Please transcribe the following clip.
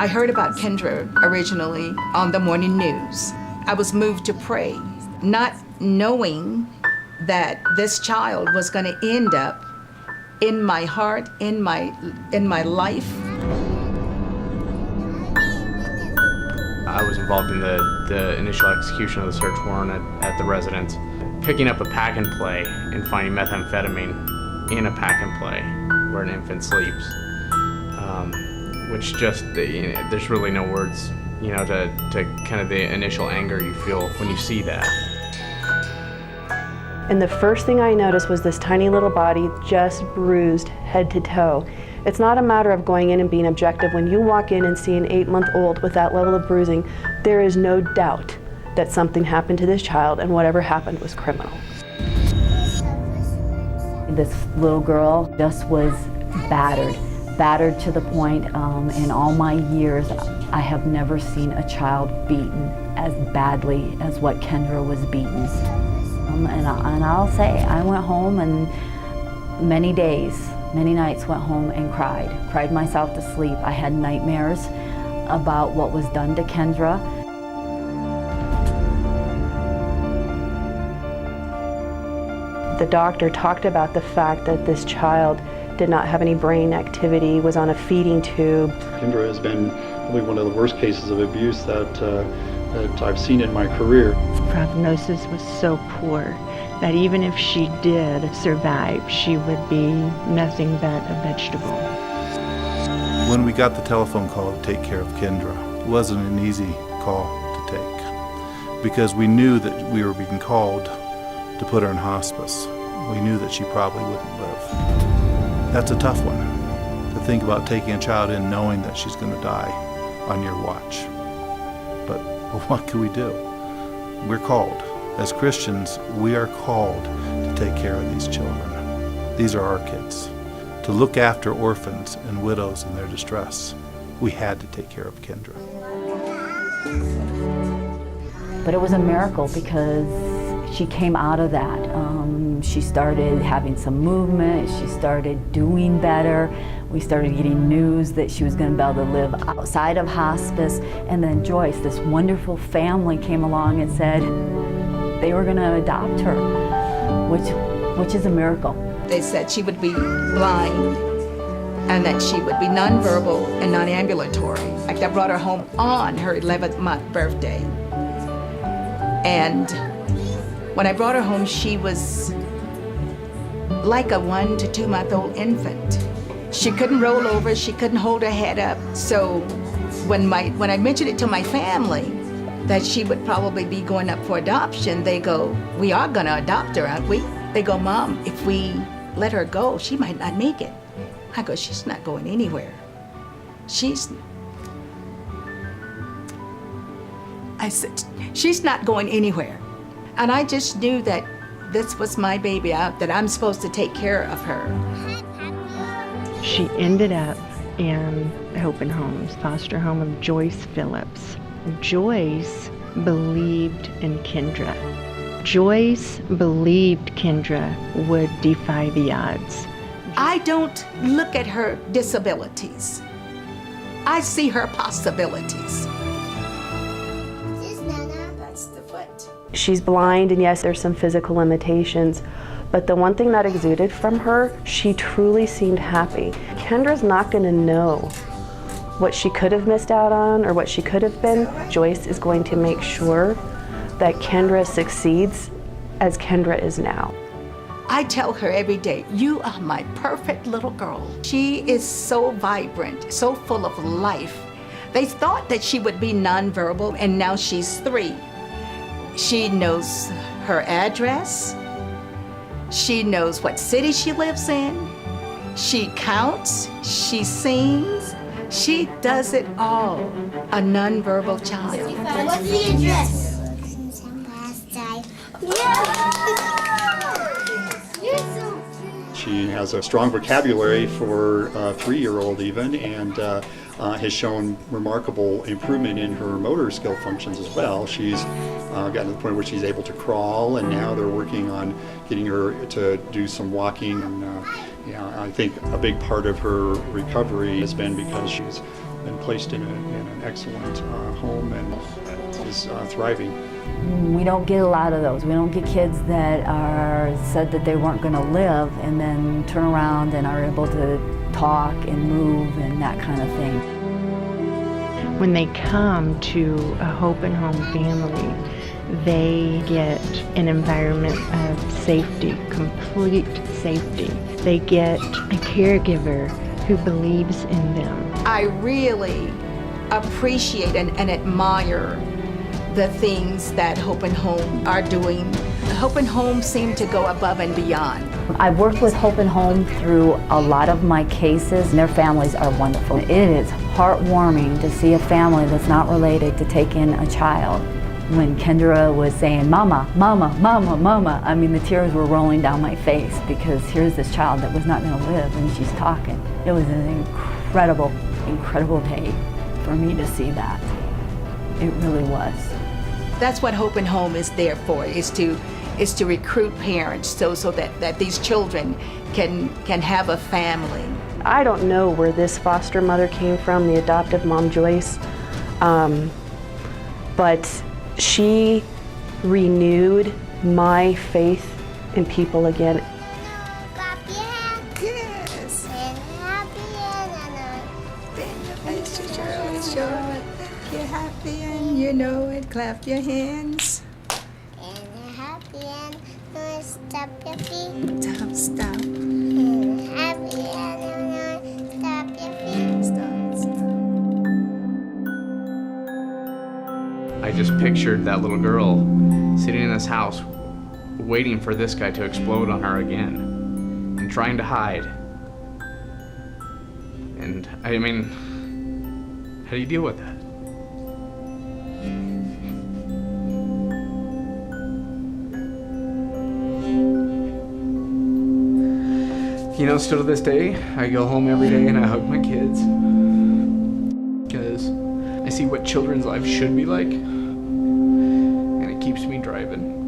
I heard about Kyndra originally on the morning news. I was moved to pray, not knowing that this child was going to end up in my heart, in my life. I was involved in the initial execution of the search warrant at the residence. Picking up a pack and play and finding methamphetamine in a pack and play where an infant sleeps, which just, there's really no words, to kind of the initial anger you feel when you see that. And the first thing I noticed was this tiny little body just bruised head to toe. It's not a matter of going in and being objective. When you walk in and see an 8-month-old with that level of bruising, there is no doubt that something happened to this child, and whatever happened was criminal. This little girl just was battered to the point, in all my years, I have never seen a child beaten as badly as what Kyndra was beaten. And I'll say, I went home and many nights went home and cried myself to sleep. I had nightmares about what was done to Kyndra. The doctor talked about the fact that this child did not have any brain activity, was on a feeding tube. Kyndra has been probably one of the worst cases of abuse that I've seen in my career. The prognosis was so poor that even if she did survive, she would be nothing but a vegetable. When we got the telephone call to take care of Kyndra, it wasn't an easy call to take because we knew that we were being called to put her in hospice. We knew that she probably wouldn't live. That's a tough one, to think about taking a child in knowing that she's going to die on your watch. But what can we do? We're called. As Christians, we are called to take care of these children. These are our kids. To look after orphans and widows in their distress. We had to take care of Kyndra. But it was a miracle because she came out of that. She started having some movement, she started doing better. We started getting news that she was going to be able to live outside of hospice. And then Joyce, this wonderful family, came along and said they were going to adopt her, which is a miracle. They said she would be blind and that she would be nonverbal and non-ambulatory. Like, I brought her home on her 11th birthday. And when I brought her home, she was like a 1 to 2 month old infant. She couldn't roll over, she couldn't hold her head up. So when I mentioned it to my family that she would probably be going up for adoption, they go, "We are gonna adopt her, aren't we?" They go, "Mom, if we let her go, she might not make it." I go, "She's not going anywhere. I said, "She's not going anywhere." And I just knew that this was my baby, that I'm supposed to take care of her. She ended up in Hope and Homes, foster home of Joyce Phillips. Joyce believed in Kyndra. Joyce believed Kyndra would defy the odds. I don't look at her disabilities. I see her possibilities. That's the foot. She's blind, and yes, there's some physical limitations, but the one thing that exuded from her, she truly seemed happy. Kyndra's not going to know what she could have missed out on or what she could have been. Joyce is going to make sure that Kyndra succeeds as Kyndra is now. I tell her every day, "You are my perfect little girl." She is so vibrant, so full of life. They thought that she would be nonverbal, and now she's 3. She knows her address. She knows what city she lives in. She counts, she sings, she does it all. A nonverbal child. What's the address? She has a strong vocabulary for a 3-year-old even, and has shown remarkable improvement in her motor skill functions as well. She's gotten to the point where she's able to crawl, and now they're working on getting her to do some walking. And I think a big part of her recovery has been because she's been placed in an excellent home and is thriving. We don't get a lot of those. We don't get kids that are said that they weren't going to live and then turn around and are able to talk and move and that kind of thing. When they come to a Hope and Home family, they get an environment of safety, complete safety. They get a caregiver who believes in them. I really appreciate and admire the things that Hope and Home are doing. Hope and Home seem to go above and beyond. I've worked with Hope and Home through a lot of my cases, and their families are wonderful. It is heartwarming to see a family that's not related to take in a child. When Kyndra was saying, "Mama, Mama, Mama, Mama," I mean, the tears were rolling down my face because here's this child that was not going to live and she's talking. It was an incredible, incredible day for me to see that. It really was. That's what Hope and Home is there for, is to recruit parents so that these children can have a family. I don't know where this foster mother came from, the adoptive mom Joyce, but she renewed my faith in people again. Clap your hands. Yes. And happy you're happy and you know it. Clap your hands. And you're happy and you stop your feet. Stop. And you're happy and you stop your feet. Stop. I just pictured that little girl sitting in this house waiting for this guy to explode on her again and trying to hide. And I mean, how do you deal with that? You know, still to this day, I go home every day and I hug my kids because I see what children's lives should be like, and it keeps me driving.